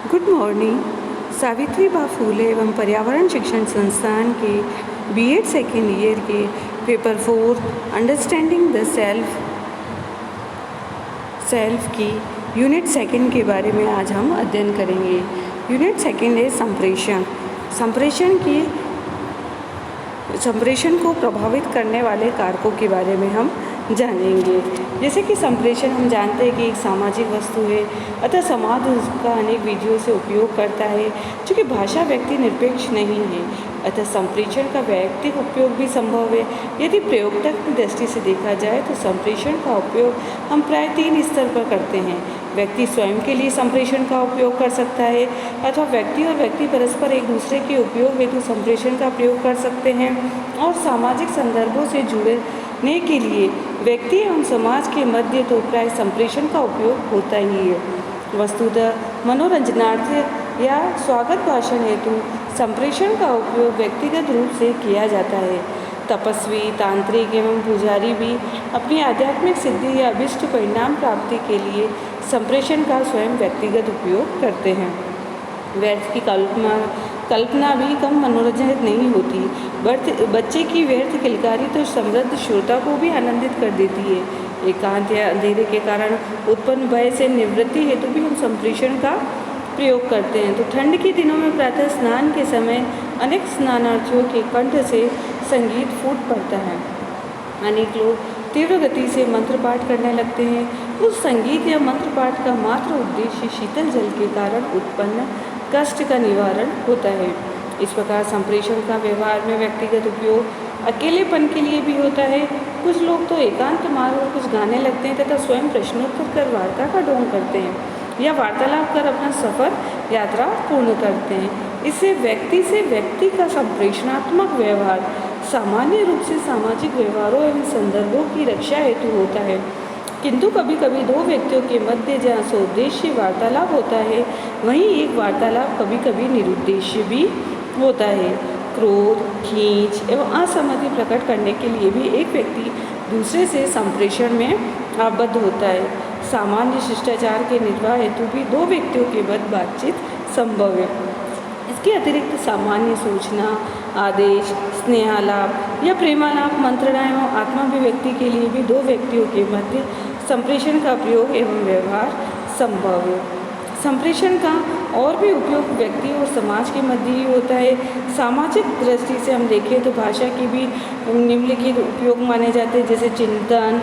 Good morning. Savitribai Phule एवं पर्यावरण शिक्षण संस्थान के बीएड सेकेंड ईयर के पेपर 4 अंडरस्टैंडिंग द सेल्फ की यूनिट सेकेंड के बारे में आज हम अध्ययन करेंगे। यूनिट सेकेंड है संप्रेषण। संप्रेषण को प्रभावित करने वाले कारकों के बारे में हम जानेंगे। जैसे कि संप्रेषण हम जानते हैं कि एक सामाजिक वस्तु है, अतः समाज उसका अनेक विधियों से उपयोग करता है। चूँकि भाषा व्यक्ति निरपेक्ष नहीं है, अतः संप्रेषण का वैयक्तिक उपयोग भी संभव है। यदि प्रयोक्ता की दृष्टि से देखा जाए तो संप्रेषण का उपयोग हम प्राय 3 स्तर पर करते हैं। व्यक्ति स्वयं के लिए संप्रेषण का उपयोग कर सकता है, अथवा व्यक्ति और व्यक्ति परस्पर एक दूसरे के उपयोग हेतु संप्रेषण का प्रयोग कर सकते हैं, और सामाजिक संदर्भों से जुड़ने के लिए व्यक्ति एवं समाज के मध्य तो प्राय संप्रेषण का उपयोग होता ही है। वस्तुतः मनोरंजनार्थ या स्वागत भाषण हेतु संप्रेषण का उपयोग व्यक्तिगत रूप से किया जाता है। तपस्वी, तांत्रिक एवं पुजारी भी अपनी आध्यात्मिक सिद्धि या अभिष्ट परिणाम प्राप्ति के लिए संप्रेषण का स्वयं व्यक्तिगत उपयोग करते हैं। व्यर्थ की कल्पना भी कम मनोरंजक नहीं होती। बच्चे की व्यर्थ किलकारी तो समृद्ध श्रोता को भी आनंदित कर देती है। एकांत या अंधेरे के कारण उत्पन्न भय से निवृत्ति हेतु भी हम संप्रेषण का प्रयोग करते हैं। तो ठंड के दिनों में प्रातः स्नान के समय अनेक स्नानार्थियों के कंठ से संगीत फूट पड़ता है। अनेक लोग तीव्र गति से मंत्र पाठ करने लगते हैं। उस संगीत या मंत्र पाठ का मात्र उद्देश्य शीतल जल के कारण उत्पन्न कष्ट का निवारण होता है। इस प्रकार संप्रेषण का व्यवहार में व्यक्तिगत उपयोग अकेलेपन के लिए भी होता है। कुछ लोग तो एकांत मार्ग और कुछ गाने लगते हैं तथा स्वयं प्रश्नोत्तर कर वार्ता का ढोंग करते हैं, या वार्तालाप कर अपना सफ़र यात्रा पूर्ण करते हैं। इससे व्यक्ति का संप्रेषणात्मक व्यवहार सामान्य रूप से सामाजिक व्यवहारों एवं संदर्भों की रक्षा हेतु होता है, किंतु कभी कभी 2 व्यक्तियों के मध्य जहाँ सौद्देश्य वार्तालाप होता है, वहीं एक वार्तालाप कभी कभी निरुद्देश्य भी होता है। क्रोध, खींच एवं असहमति प्रकट करने के लिए भी एक व्यक्ति दूसरे से संप्रेषण में आबद्ध होता है। सामान्य शिष्टाचार के निर्वाह हेतु भी 2 व्यक्तियों के मध्य बातचीत संभव है। इसके अतिरिक्त सामान्य सूचना, आदेश, स्नेहालाप या प्रेमालाप, मंत्रणा एवं आत्माभिव्यक्ति के लिए भी 2 व्यक्तियों के मध्य संप्रेषण का प्रयोग एवं व्यवहार संभव है। संप्रेषण का और भी उपयोग व्यक्ति और समाज के मध्य ही होता है। सामाजिक दृष्टि से हम देखें तो भाषा की भी निम्नलिखित उपयोग माने जाते हैं, जैसे चिंतन,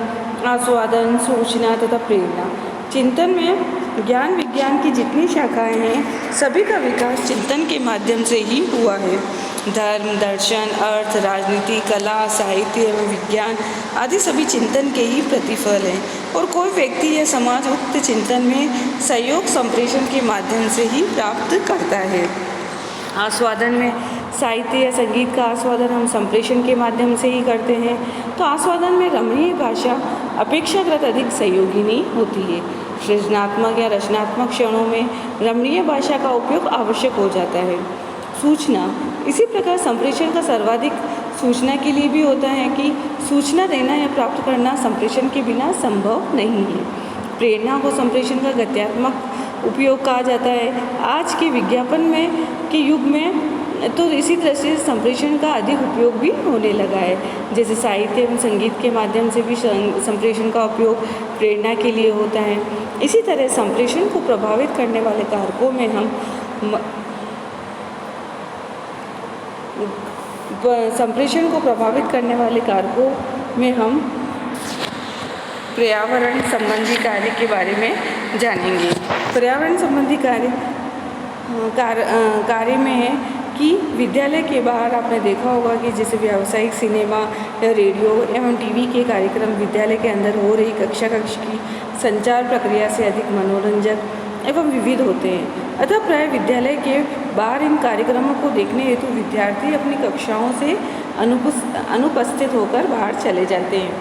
आस्वादन, सूचना तथा प्रेरणा। चिंतन में ज्ञान विज्ञान की जितनी शाखाएं हैं, सभी का विकास चिंतन के माध्यम से ही हुआ है। धर्म, दर्शन, अर्थ, राजनीति, कला, साहित्य एवं विज्ञान आदि सभी चिंतन के ही प्रतिफल हैं, और कोई व्यक्ति या समाज उक्त चिंतन में सहयोग संप्रेषण के माध्यम से ही प्राप्त करता है। आस्वादन में साहित्य या संगीत का आस्वादन हम संप्रेषण के माध्यम से ही करते हैं। तो आस्वादन में रमणीय भाषा अपेक्षाकृत अधिक सहयोगिनी होती है। सृजनात्मक या रचनात्मक क्षणों में रमणीय भाषा का उपयोग आवश्यक हो जाता है। सूचना, इसी प्रकार संप्रेषण का सर्वाधिक सूचना के लिए भी होता है कि सूचना देना या प्राप्त करना संप्रेषण के बिना संभव नहीं है। प्रेरणा को संप्रेषण का गत्यात्मक उपयोग कहा जाता है। आज के विज्ञापन में के युग में तो इसी तरह से संप्रेषण का अधिक उपयोग भी होने लगा है। जैसे साहित्य एवं संगीत के माध्यम से भी संप्रेषण का उपयोग प्रेरणा के लिए होता है। इसी तरह संप्रेषण को प्रभावित करने वाले कारकों में हम पर्यावरण संबंधी कार्य के बारे में जानेंगे। पर्यावरण संबंधी कार्य में है कि विद्यालय के बाहर आपने देखा होगा कि जैसे व्यावसायिक सिनेमा या रेडियो एवं टीवी के कार्यक्रम विद्यालय के अंदर हो रही कक्षा की संचार प्रक्रिया से अधिक मनोरंजक एवं विविध होते हैं। अतः प्राय विद्यालय के बाहर इन कार्यक्रमों को देखने हेतु विद्यार्थी अपनी कक्षाओं से अनुपस्थित होकर बाहर चले जाते हैं।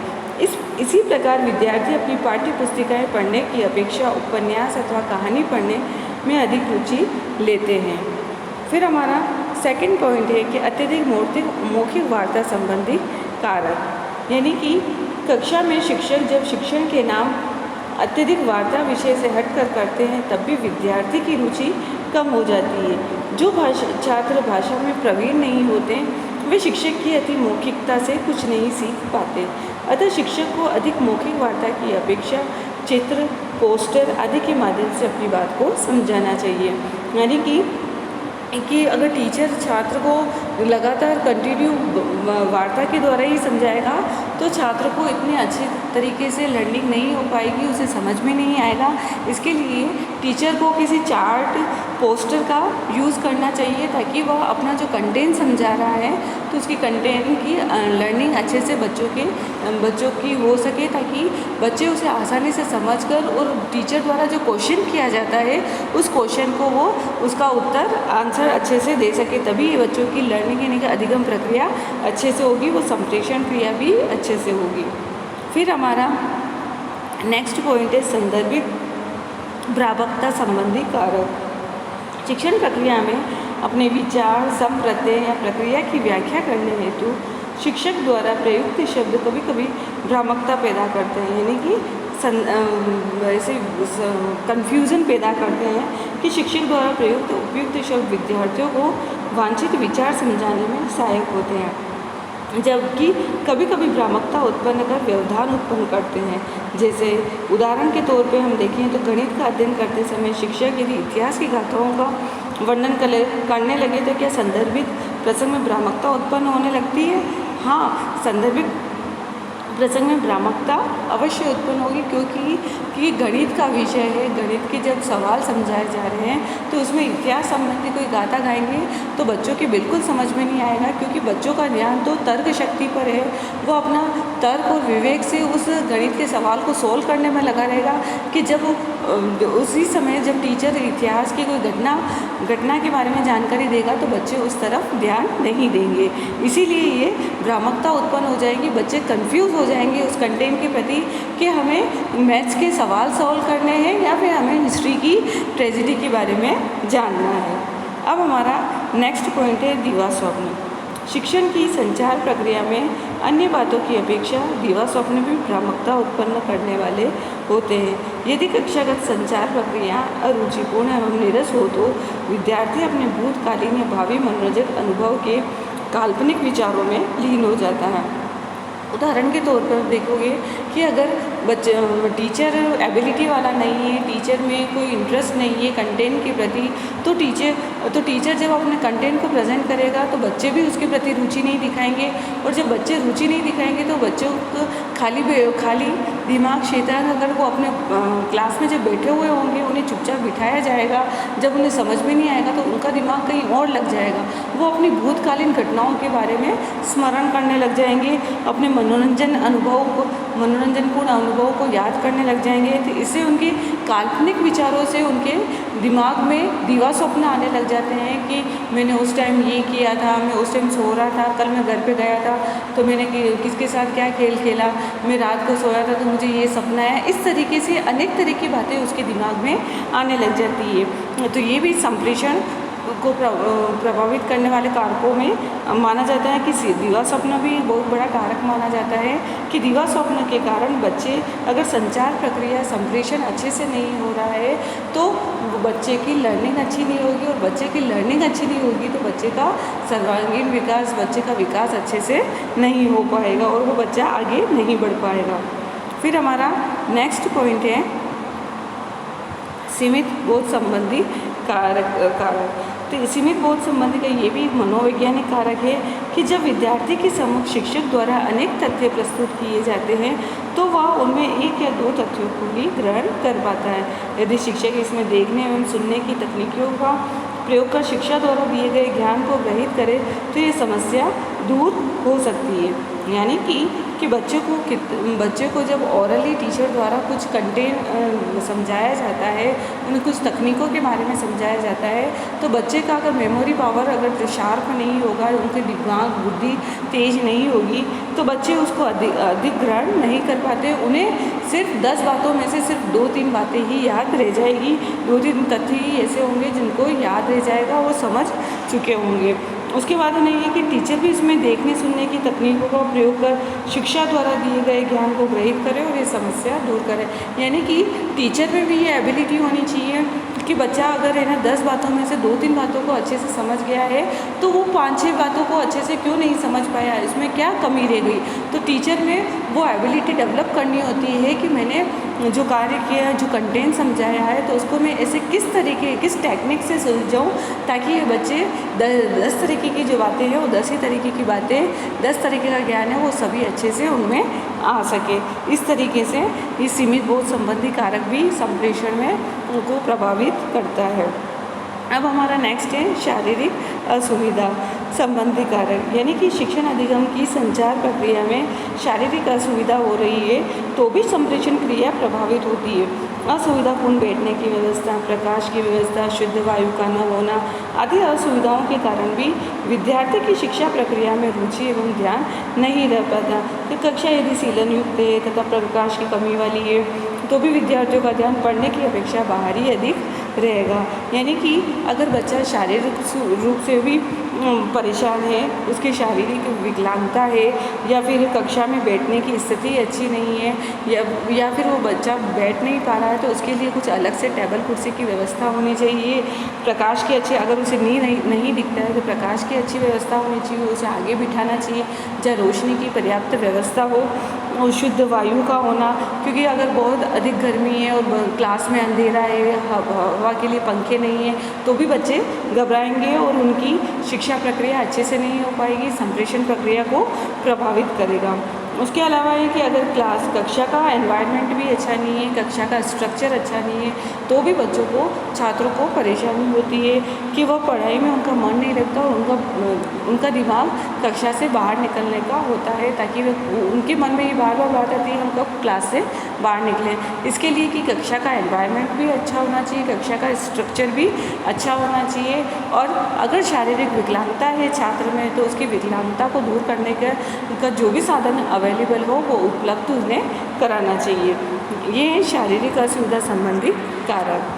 इसी प्रकार विद्यार्थी अपनी पाठ्य पुस्तिकाएँ पढ़ने की अपेक्षा उपन्यास अथवा कहानी पढ़ने में अधिक रुचि लेते हैं। फिर हमारा सेकंड पॉइंट है कि अत्यधिक मौखिक वार्ता संबंधी कारक, यानी कि कक्षा में शिक्षक जब शिक्षण के नाम अत्यधिक वार्ता विषय से हटकर करते हैं, तब भी विद्यार्थी की रुचि कम हो जाती है। जो छात्र भाषा में प्रवीण नहीं होते वे शिक्षक की अति मौखिकता से कुछ नहीं सीख पाते। अतः शिक्षक को अधिक मौखिक वार्ता की अपेक्षा चित्र, पोस्टर आदि के माध्यम से अपनी बात को समझाना चाहिए। यानी कि अगर टीचर छात्र को लगातार कंटिन्यू वार्ता के द्वारा ही समझाएगा तो छात्र को इतने अच्छे तरीके से लर्निंग नहीं हो पाएगी, उसे समझ में नहीं आएगा। इसके लिए टीचर को किसी चार्ट, पोस्टर का यूज़ करना चाहिए ताकि वह अपना जो कंटेंट समझा रहा है तो उसकी कंटेंट की लर्निंग अच्छे से बच्चों की हो सके, ताकि बच्चे उसे आसानी से समझकर और टीचर द्वारा जो क्वेश्चन किया जाता है उस क्वेश्चन को वो उसका उत्तर आंसर अच्छे से दे सके। तभी बच्चों की लर्निंग यानी कि अधिगम प्रक्रिया अच्छे से होगी, वो संप्रेषण क्रिया भी अच्छे से होगी। फिर हमारा नेक्स्ट पॉइंट है संदर्भित भ्रामकता संबंधी कारक। शिक्षण प्रक्रिया में अपने विचार, संप्रत्यय या प्रक्रिया की व्याख्या करने हेतु शिक्षक द्वारा प्रयुक्त शब्द कभी कभी भ्रामकता पैदा करते हैं, यानी कि ऐसे कन्फ्यूज़न पैदा करते हैं कि शिक्षक द्वारा प्रयुक्त उपयुक्त शब्द विद्यार्थियों को वांछित विचार समझाने में सहायक होते हैं, जबकि कभी कभी भ्रामकता उत्पन्न कर व्यवधान उत्पन्न करते हैं। जैसे उदाहरण के तौर पे हम देखें तो गणित का अध्ययन करते समय शिक्षक यदि इतिहास की गाथाओं का वर्णन करने लगे तो क्या संदर्भित प्रसंग में भ्रामकता उत्पन्न होने लगती है? हाँ, संदर्भित प्रसंग में भ्रामकता अवश्य उत्पन्न होगी, क्योंकि गणित का विषय है। गणित के जब सवाल समझाए जा रहे हैं तो उसमें इतिहास संबंधी कोई गाथा गाएंगे तो बच्चों के बिल्कुल समझ में नहीं आएगा, क्योंकि बच्चों का ध्यान तो तर्क शक्ति पर है। वो अपना तर्क और विवेक से उस गणित के सवाल को सोल्व करने में लगा रहेगा कि जब उसी समय जब टीचर इतिहास की कोई घटना के बारे में जानकारी देगा तो बच्चे उस तरफ ध्यान नहीं देंगे। इसीलिए ये भ्रामकता उत्पन्न हो जाएगी, बच्चे कंफ्यूज हो जाएंगे उस कंटेंट के प्रति कि हमें मैथ्स के सवाल सॉल्व करने हैं या फिर हमें हिस्ट्री की ट्रेजेडी के बारे में जानना है। अब हमारा नेक्स्ट पॉइंट है दिवा स्वप्न। शिक्षण की संचार प्रक्रिया में अन्य बातों की अपेक्षा दिवा स्वप्न भी भ्रामकता उत्पन्न करने वाले होते हैं। यदि कक्षागत संचार प्रक्रिया अरुचिपूर्ण एवं नीरस हो तो विद्यार्थी अपने भूतकालीन या भावी मनोरंजक अनुभव के काल्पनिक विचारों में लीन हो जाता है। उदाहरण के तौर पर देखोगे कि अगर टीचर एबिलिटी वाला नहीं है, टीचर में कोई इंटरेस्ट नहीं है कंटेंट के प्रति, तो टीचर जब अपने कंटेंट को प्रेजेंट करेगा तो बच्चे भी उसके प्रति रुचि नहीं दिखाएंगे, और जब बच्चे रुचि नहीं दिखाएंगे तो बच्चों को खाली दिमाग शैतान अगर वो अपने क्लास में जब बैठे हुए होंगे उन्हें चुपचाप बिठाया जाएगा, जब उन्हें समझ में नहीं आएगा तो उनका दिमाग कहीं और लग जाएगा। वो अपनी भूतकालीन घटनाओं के बारे में स्मरण करने लग जाएंगे, अपने मनोरंजनपूर्ण अनुभवों को याद करने लग जाएंगे। तो इससे उनके काल्पनिक विचारों से उनके दिमाग में दिवा स्वप्न आने लग जाते हैं कि मैंने उस टाइम ये किया था, मैं उस टाइम सो रहा था, कल मैं घर पे गया था तो मैंने किसके साथ क्या खेल खेला, मैं रात को सोया था तो मुझे ये सपना है। इस तरीके से अनेक तरह की बातें उसके दिमाग में आने लग जाती है। तो ये भी संप्रेषण को प्रभावित करने वाले कारकों में माना जाता है कि दिवा स्वप्न भी बहुत बड़ा कारक माना जाता है कि दिवा स्वप्न के कारण बच्चे अगर संचार प्रक्रिया संप्रेषण अच्छे से नहीं हो रहा है तो बच्चे की लर्निंग अच्छी नहीं होगी, और बच्चे की लर्निंग अच्छी नहीं होगी तो बच्चे का सर्वांगीण विकास, बच्चे का विकास अच्छे से नहीं हो पाएगा और वो बच्चा आगे नहीं बढ़ पाएगा। फिर हमारा नेक्स्ट पॉइंट है सीमित बोध संबंधी कारक। तो सीमित बोध संबंधी का ये भी मनोवैज्ञानिक कारक है कि जब विद्यार्थी के सम्मुख शिक्षक द्वारा अनेक तथ्य प्रस्तुत किए जाते हैं तो वह उनमें एक या दो तथ्यों को ही ग्रहण कर पाता है। यदि शिक्षक इसमें देखने एवं सुनने की तकनीकों का प्रयोग कर शिक्षा द्वारा दिए गए ज्ञान को ग्रहित करे तो ये समस्या दूर हो सकती है। यानी कि बच्चे को जब ओरली टीचर द्वारा कुछ कंटेंट समझाया जाता है, उन्हें कुछ तकनीकों के बारे में समझाया जाता है, तो बच्चे का अगर मेमोरी पावर अगर शार्प नहीं होगा, उनके दिमाग बुद्धि तेज नहीं होगी तो बच्चे उसको अधिक ग्रहण नहीं कर पाते। उन्हें सिर्फ 10 बातों में से सिर्फ 2-3 बातें ही याद रह जाएगी, 2-3 तथ्य ही ऐसे होंगे जिनको याद रह जाएगा, वो समझ चुके होंगे। उसके बाद उन्हें ये कि टीचर भी इसमें देखने सुनने की तकनीकों का प्रयोग कर शिक्षा द्वारा दिए गए ज्ञान को ग्रहित करे और ये समस्या दूर करे। यानी कि टीचर में भी ये एबिलिटी होनी चाहिए कि बच्चा अगर है ना 10 बातों में से 2-3 बातों को अच्छे से समझ गया है तो वो 5-6 बातों को अच्छे से क्यों नहीं समझ पाया, इसमें क्या कमी रह गई। तो टीचर में वो एबिलिटी डेवलप करनी होती है कि मैंने जो कार्य किया, जो कंटेंट समझाया है, तो उसको मैं ऐसे किस टेक्निक से सुलझाऊँ ताकि ये बच्चे 10 तरीके की जो बातें हैं वो 10 ही तरीके की बातें, 10 तरीके का ज्ञान है वो सभी अच्छे से उनमें आ सके। इस तरीके से ये सीमित बोध संबंधी कारक भी संप्रेषण में उनको प्रभावित करता है। अब हमारा नेक्स्ट है शारीरिक असुविधा संबंधी कारक, यानी कि शिक्षण अधिगम की संचार प्रक्रिया में शारीरिक असुविधा हो रही है तो भी संप्रेषण क्रिया प्रभावित होती है। असुविधापूर्ण बैठने की व्यवस्था, प्रकाश की व्यवस्था, शुद्ध वायु का न होना आदि असुविधाओं के कारण भी विद्यार्थी की शिक्षा प्रक्रिया में रुचि एवं ध्यान नहीं रह पाता। कि कक्षा यदि सीलन युक्त है तथा प्रकाश की कमी वाली है तो भी विद्यार्थियों का ध्यान पढ़ने की अपेक्षा बाहर ही अधिक रहेगा। यानी कि अगर बच्चा शारीरिक रूप से भी परेशान है, उसकी शारीरिक विकलांगता है या फिर कक्षा में बैठने की स्थिति अच्छी नहीं है या फिर वो बच्चा बैठ नहीं पा रहा है तो उसके लिए कुछ अलग से टेबल कुर्सी की व्यवस्था होनी चाहिए। प्रकाश की अच्छी, अगर उसे नहीं दिखता है तो प्रकाश की अच्छी व्यवस्था होनी चाहिए, उसे आगे बिठाना चाहिए जहाँ रोशनी की पर्याप्त व्यवस्था हो और शुद्ध वायु का होना, क्योंकि अगर बहुत अधिक गर्मी है और क्लास में अंधेरा है, हवा के लिए पंखे नहीं है तो भी बच्चे घबराएंगे और उनकी शिक्षा प्रक्रिया अच्छे से नहीं हो पाएगी, संप्रेषण प्रक्रिया को प्रभावित करेगा। उसके अलावा है कि अगर कक्षा का एनवायरनमेंट भी अच्छा नहीं है, कक्षा का स्ट्रक्चर अच्छा नहीं है तो भी बच्चों को, छात्रों को परेशानी होती है कि वह पढ़ाई में उनका मन नहीं लगता और उनका दिमाग कक्षा से बाहर निकलने का होता है, ताकि वे उनके मन में ये बार बार बात आती है हम कब क्लास से बाहर निकलें। इसके लिए कि कक्षा का एनवायरनमेंट भी अच्छा होना चाहिए, कक्षा का स्ट्रक्चर भी अच्छा होना चाहिए और अगर शारीरिक विकलांगता है छात्र में तो उसकी विकलांगता को दूर करने का जो भी साधन अवेलेबल हो वो उपलब्ध उन्हें कराना चाहिए। ये है शारीरिक असुविधा संबंधी कारक।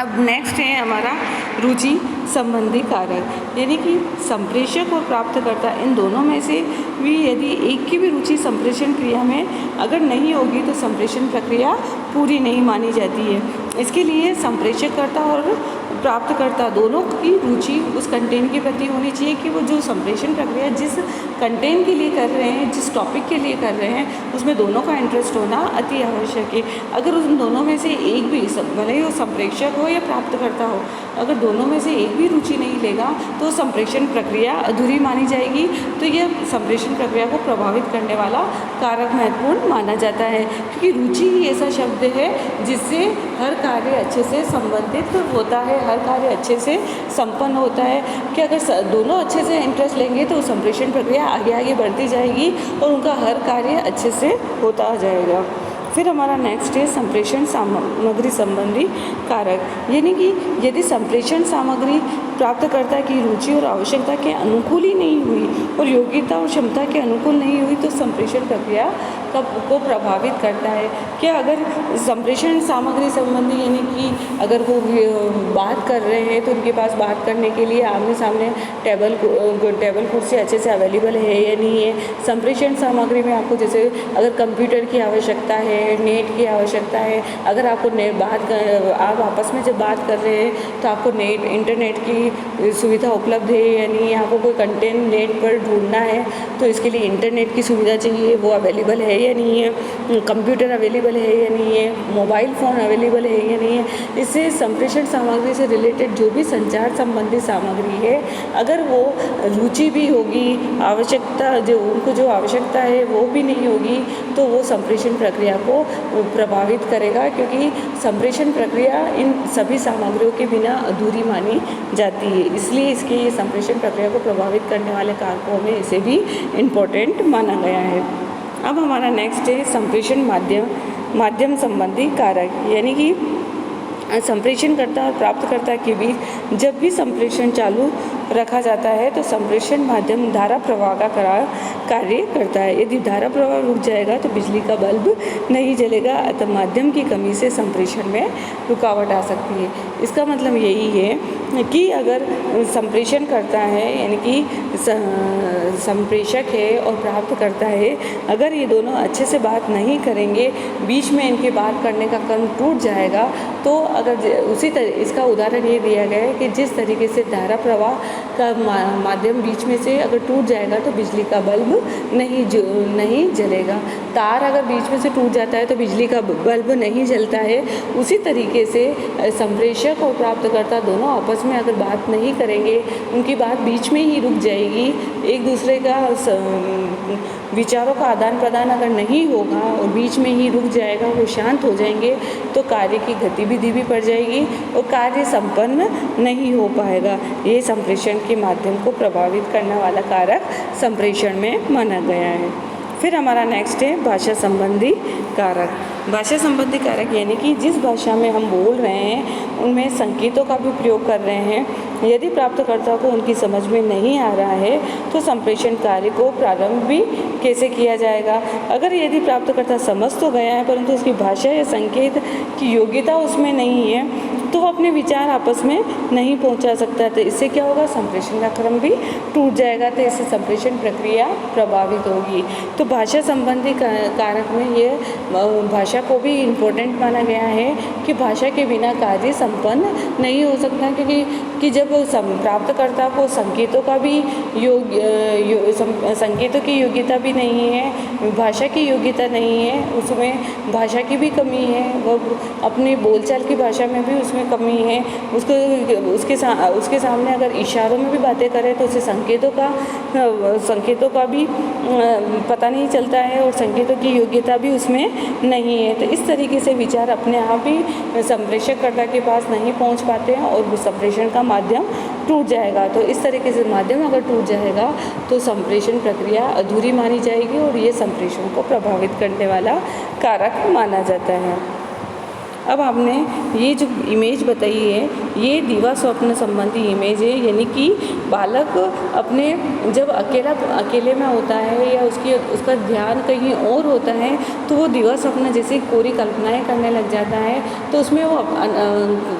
अब नेक्स्ट है हमारा रुचि संबंधी कारक, यानी कि संप्रेषक और प्राप्तकर्ता इन दोनों में से भी यदि एक की भी रुचि संप्रेषण क्रिया में अगर नहीं होगी तो संप्रेषण प्रक्रिया पूरी नहीं मानी जाती है। इसके लिए संप्रेषककर्ता और प्राप्तकर्ता दोनों की रुचि उस कंटेंट के प्रति होनी चाहिए कि वो जो संप्रेषण प्रक्रिया जिस कंटेंट के लिए कर रहे हैं, जिस टॉपिक के लिए कर रहे हैं, उसमें दोनों का इंटरेस्ट होना अति आवश्यक है। अगर उन दोनों में से एक भी, भले ही वो संप्रेषक हो या प्राप्तकर्ता हो, अगर दोनों में से एक भी रुचि नहीं लेगा तो संप्रेषण प्रक्रिया अधूरी मानी जाएगी। तो यह संप्रेषण प्रक्रिया को प्रभावित करने वाला कारक महत्वपूर्ण माना जाता है, क्योंकि रुचि ही ऐसा शब्द है जिससे हर कार्य अच्छे से संबंधित होता है, हर कार्य अच्छे से संपन्न होता है। कि अगर दोनों अच्छे से इंटरेस्ट लेंगे तो संप्रेषण प्रक्रिया आगे आगे बढ़ती जाएगी और उनका हर कार्य अच्छे से होता जाएगा। फिर हमारा नेक्स्ट है संप्रेषण सामग्री संबंधी कारक, यानी कि यदि संप्रेषण सामग्री प्राप्तकर्ता की रुचि और आवश्यकता के अनुकूल ही नहीं हुई और योग्यता और क्षमता के अनुकूल नहीं हुई तो संप्रेषण प्रक्रिया को प्रभावित करता है। क्या अगर संप्रेषण सामग्री संबंधी, यानी कि अगर वो बात कर रहे हैं तो उनके पास बात करने के लिए आमने सामने टेबल कुर्सी अच्छे से अवेलेबल है या नहीं है। संप्रेषण सामग्री में आपको जैसे अगर कंप्यूटर की आवश्यकता है, नेट की आवश्यकता है, अगर आपको आप आपस में जब बात कर रहे हैं तो आपको इंटरनेट की सुविधा उपलब्ध है या नहीं है, आपको कोई कंटेंट नेट पर ढूंढना है तो इसके लिए इंटरनेट की सुविधा चाहिए, वो अवेलेबल है या नहीं है, कंप्यूटर अवेलेबल है या नहीं है, मोबाइल फ़ोन अवेलेबल है या नहीं है। इससे संप्रेषण सामग्री से रिलेटेड जो भी संचार संबंधी सामग्री है, अगर वो रुचि भी होगी, आवश्यकता जो आवश्यकता है वो भी नहीं होगी तो वो संप्रेषण प्रक्रिया को प्रभावित करेगा, क्योंकि संप्रेषण प्रक्रिया इन सभी सामग्रियों के बिना अधूरी मानी जाती है। इसलिए इसके संप्रेषण प्रक्रिया को प्रभावित करने वाले कारकों में इसे भी इम्पोर्टेंट माना गया है। अब हमारा नेक्स्ट है संप्रेषण माध्यम संबंधी कारक, यानी कि संप्रेषणकर्ता और प्राप्तकर्ता के बीच जब भी संप्रेषण चालू रखा जाता है तो संप्रेषण माध्यम धारा प्रवाह का कार्य करता है। यदि धारा प्रवाह रुक जाएगा तो बिजली का बल्ब नहीं जलेगा, अतः माध्यम की कमी से संप्रेषण में रुकावट आ सकती है। इसका मतलब यही है कि अगर संप्रेषण करता है यानी कि संप्रेषक है और प्राप्त करता है, अगर ये दोनों अच्छे से बात नहीं करेंगे, बीच में इनके बात करने का क्रम टूट जाएगा, तो अगर इसका उदाहरण ये दिया गया है कि जिस तरीके से धारा प्रवाह का माध्यम बीच में से अगर टूट जाएगा तो बिजली का बल्ब नहीं जलेगा। तार अगर बीच में से टूट जाता है तो बिजली का बल्ब नहीं जलता है। उसी तरीके से संप्रेषक और प्राप्तकर्ता दोनों आपस में अगर बात नहीं करेंगे, उनकी बात बीच में ही रुक जाएगी, एक दूसरे का विचारों का आदान प्रदान अगर नहीं होगा और बीच में ही रुक जाएगा, वो शांत हो जाएंगे, तो कार्य की गतिविधि भी बढ़ जाएगी और कार्य संपन्न नहीं हो पाएगा। ये संप्रेषण के माध्यम को प्रभावित करने वाला कारक संप्रेषण में माना गया है। फिर हमारा नेक्स्ट है भाषा संबंधी कारक। भाषा संबंधी कारक यानी कि जिस भाषा में हम बोल रहे हैं उनमें संकेतों का भी प्रयोग कर रहे हैं। यदि प्राप्तकर्ता को उनकी समझ में नहीं आ रहा है तो संप्रेषण कार्य को प्रारंभ भी कैसे किया जाएगा। अगर यदि प्राप्तकर्ता समझ तो गया है परंतु उसकी भाषा या संकेत की योग्यता उसमें नहीं है तो वो अपने विचार आपस में नहीं पहुंचा सकता, तो इससे क्या होगा, संप्रेषण का क्रम भी टूट जाएगा, तो इससे संप्रेषण प्रक्रिया प्रभावित होगी। तो भाषा संबंधी कारक में ये भाषा को भी इम्पोर्टेंट माना गया है कि भाषा के बिना कार्य संपन्न नहीं हो सकता, क्योंकि जब प्राप्तकर्ता को संकेतों का भी संकेतों की योग्यता भी नहीं है, भाषा की योग्यता नहीं है, उसमें भाषा की भी कमी है, वह अपनी बोलचाल की भाषा में भी उसमें कमी है, उसके सामने अगर इशारों में भी बातें करें तो उसे संकेतों का भी पता नहीं चलता है और संकेतों की योग्यता भी उसमें नहीं है। तो इस तरीके से विचार अपने आप ही संप्रेषककर्ता के पास नहीं पहुंच पाते हैं और संप्रेषण का माध्यम टूट जाएगा। तो इस तरीके से माध्यम अगर टूट जाएगा तो संप्रेषण प्रक्रिया अधूरी मानी जाएगी और ये संप्रेषण को प्रभावित करने वाला कारक माना जाता है। अब आपने ये जो इमेज बताई है ये दिवा स्वप्न संबंधी इमेज है, यानी कि बालक अपने जब अकेले में होता है या उसका ध्यान कहीं और होता है तो वो दिवा स्वप्न जैसे कोरी कल्पनाएं करने लग जाता है, तो उसमें वो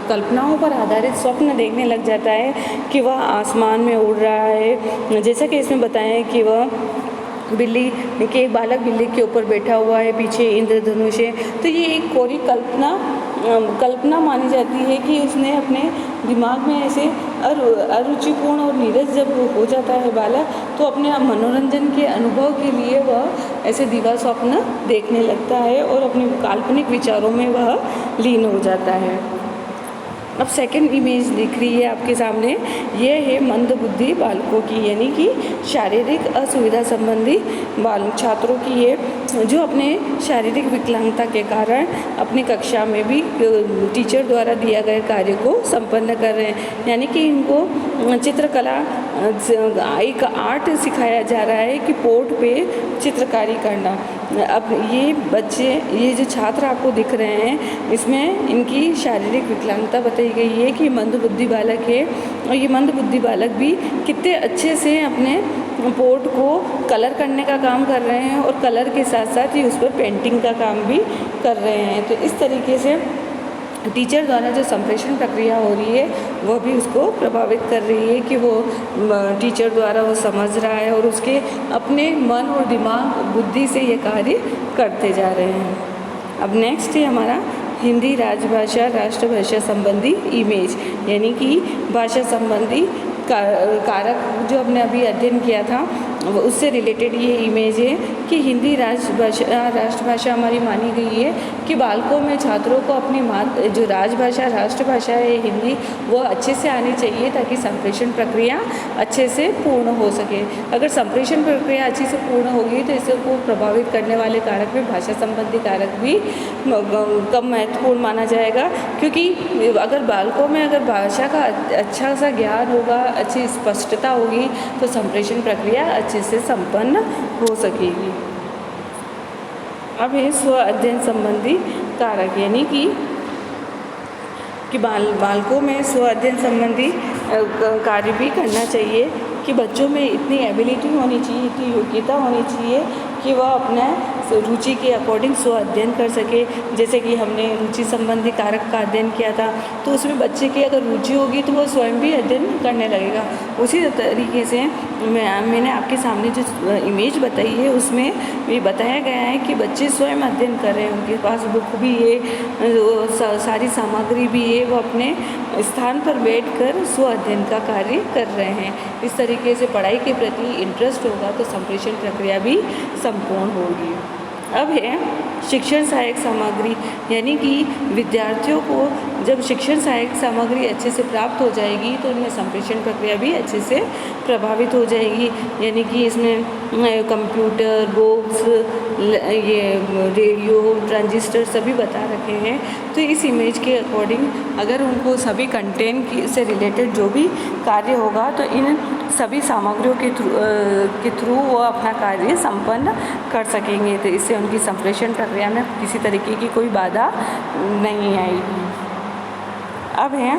कल्पनाओं पर आधारित स्वप्न देखने लग जाता है कि वह आसमान में उड़ रहा है। जैसा कि इसमें बताया है कि वह बिल्ली के एक बालक बिल्ली के ऊपर बैठा हुआ है, पीछे इंद्रधनुष है, तो ये एक कोरी कल्पना मानी जाती है कि उसने अपने दिमाग में ऐसे अरुचिपूर्ण और नीरस जब हो जाता है बालक तो अपने मनोरंजन के अनुभव के लिए वह ऐसे दिवा स्वप्न देखने लगता है और अपने काल्पनिक विचारों में वह लीन हो जाता है। अब सेकंड इमेज दिख रही है आपके सामने, ये है मंदबुद्धि बालकों की, यानी कि शारीरिक असुविधा संबंधी छात्रों की है जो अपने शारीरिक विकलांगता के कारण अपनी कक्षा में भी टीचर द्वारा दिया गए कार्य को संपन्न कर रहे हैं। यानी कि इनको चित्रकला एक आर्ट सिखाया जा रहा है कि बोर्ड पे चित्रकारी करना। अब ये जो छात्र आपको दिख रहे हैं इसमें इनकी शारीरिक विकलांगता बताई गई है कि मंदबुद्धि बालक है और ये मंदबुद्धि बालक भी कितने अच्छे से अपने बोर्ड को कलर करने का काम कर रहे हैं और कलर के साथ साथ ही उस पर पेंटिंग का काम भी कर रहे हैं। तो इस तरीके से टीचर द्वारा जो संप्रेषण प्रक्रिया हो रही है वह भी उसको प्रभावित कर रही है कि वो टीचर द्वारा वो समझ रहा है और उसके अपने मन और दिमाग बुद्धि से ये कार्य करते जा रहे हैं। अब नेक्स्ट है हमारा हिंदी राजभाषा राष्ट्रभाषा संबंधी इमेज, यानी कि भाषा संबंधी कारक जो हमने अभी अध्ययन किया था उससे रिलेटेड ये इमेज है कि हिंदी राष्ट्रभाषा हमारी मानी गई है कि बालकों में छात्रों को अपनी जो राष्ट्रभाषा है हिंदी वो अच्छे से आनी चाहिए ताकि संप्रेषण प्रक्रिया अच्छे से पूर्ण हो सके। अगर संप्रेषण प्रक्रिया अच्छे से पूर्ण होगी तो इसको प्रभावित करने वाले कारक में भाषा संबंधी कारक भी कम महत्वपूर्ण माना जाएगा, क्योंकि अगर बालकों में अगर भाषा का अच्छा सा ज्ञान होगा, अच्छी स्पष्टता होगी तो संप्रेषण प्रक्रिया अच्छे से संपन्न हो सकेगी। अब है स्व अध्ययन संबंधी कारक, यानी कि बालकों में स्व अध्ययन संबंधी कार्य भी करना चाहिए कि बच्चों में इतनी एबिलिटी होनी चाहिए, इतनी योग्यता होनी चाहिए कि वह अपने रुचि के अकॉर्डिंग स्व अध्ययन कर सके। जैसे कि हमने रुचि संबंधी कारक का अध्ययन किया था, तो उसमें बच्चे की अगर रुचि होगी तो वो स्वयं भी अध्ययन करने लगेगा। उसी तरीके से मैंने आपके सामने जो इमेज बताई है उसमें ये बताया गया है कि बच्चे स्वयं अध्ययन कर रहे हैं, उनके पास बुक भी है, सारी सामग्री भी है, वो अपने स्थान पर बैठकर स्व अध्ययन का कार्य कर रहे हैं। इस तरीके से पढ़ाई के प्रति इंटरेस्ट होगा तो संप्रेषण प्रक्रिया भी संपूर्ण होगी। अब है शिक्षण सहायक सामग्री, यानी कि विद्यार्थियों को जब शिक्षण सहायक सामग्री अच्छे से प्राप्त हो जाएगी तो उनमें संप्रेषण प्रक्रिया भी अच्छे से प्रभावित हो जाएगी। यानी कि इसमें कंप्यूटर, बुक्स, ये रेडियो, ट्रांजिस्टर सभी बता रखे हैं। तो इस इमेज के अकॉर्डिंग अगर उनको सभी कंटेंट से रिलेटेड जो भी कार्य होगा तो इन सभी सामग्रियों के थ्रू वो अपना कार्य संपन्न कर सकेंगे। तो इससे उनकी संप्रेषण प्रक्रिया में किसी तरीके की कोई बाधा नहीं आएगी। अब है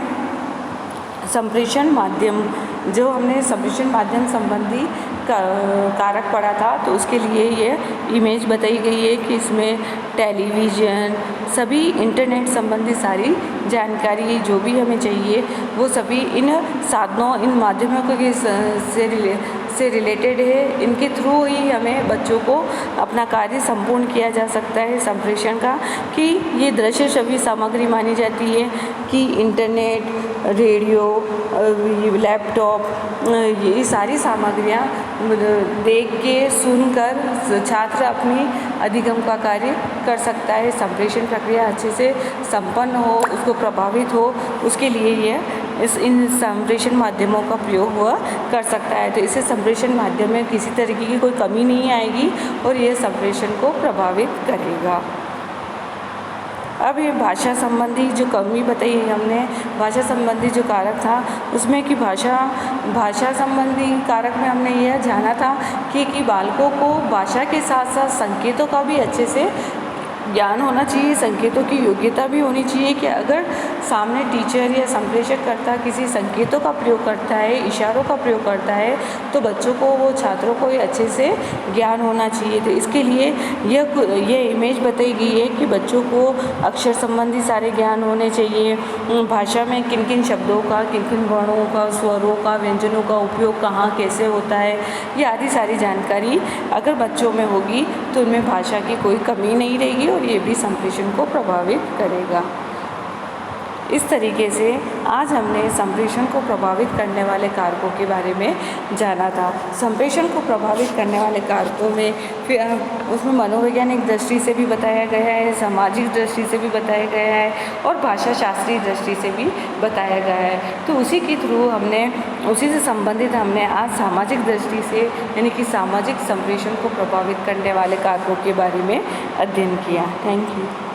संप्रेषण माध्यम। जो हमने संप्रेषण माध्यम संबंधी कारक पढ़ा था तो उसके लिए ये इमेज बताई गई है कि इसमें टेलीविज़न, सभी इंटरनेट संबंधी सारी जानकारी जो भी हमें चाहिए वो सभी इन साधनों, इन माध्यमों के से रिलेटेड है। इनके थ्रू ही हमें बच्चों को अपना कार्य संपूर्ण किया जा सकता है संप्रेषण का। कि ये दृश्य श्रव्य सामग्री मानी जाती है कि इंटरनेट, रेडियो, लैपटॉप, ये सारी सामग्रियाँ देख के सुनकर छात्र अपनी अधिगम का कार्य कर सकता है। संप्रेषण प्रक्रिया अच्छे से संपन्न हो, उसको प्रभावित हो, उसके लिए ये इन संप्रेषण माध्यमों का प्रयोग हुआ कर सकता है। तो इससे संप्रेषण माध्यम में किसी तरीके की कोई कमी नहीं आएगी और यह संप्रेषण को प्रभावित करेगा। अब ये भाषा संबंधी जो कमी बताई है हमने, भाषा संबंधी जो कारक था उसमें कि भाषा संबंधी कारक में हमने यह जाना था कि बालकों को भाषा के साथ साथ संकेतों का भी अच्छे से ज्ञान होना चाहिए, संकेतों की योग्यता भी होनी चाहिए कि अगर सामने टीचर या संप्रेषक करता किसी संकेतों का प्रयोग करता है, इशारों का प्रयोग करता है तो बच्चों को, वो छात्रों को ये अच्छे से ज्ञान होना चाहिए। तो इसके लिए यह इमेज बताई गई है कि बच्चों को अक्षर संबंधी सारे ज्ञान होने चाहिए, भाषा में किन किन शब्दों का, किन किन वर्णों का, स्वरों का, व्यंजनों का उपयोग कहाँ कैसे होता है, ये आदि सारी जानकारी अगर बच्चों में होगी तो उनमें भाषा की कोई कमी नहीं रहेगी और ये भी संप्रेषण को प्रभावित करेगा। इस तरीके से आज हमने संप्रेषण को प्रभावित करने वाले कारकों के बारे में जाना था। संप्रेषण को प्रभावित करने वाले कारकों में फिर उसमें मनोवैज्ञानिक दृष्टि से भी बताया गया है, सामाजिक दृष्टि से भी बताया गया है और भाषा शास्त्रीय दृष्टि से भी बताया गया है। तो उसी के थ्रू उसी से संबंधित हमने आज सामाजिक दृष्टि से यानी कि सामाजिक संप्रेषण को प्रभावित करने वाले कारकों के बारे में अध्ययन किया। Thank you.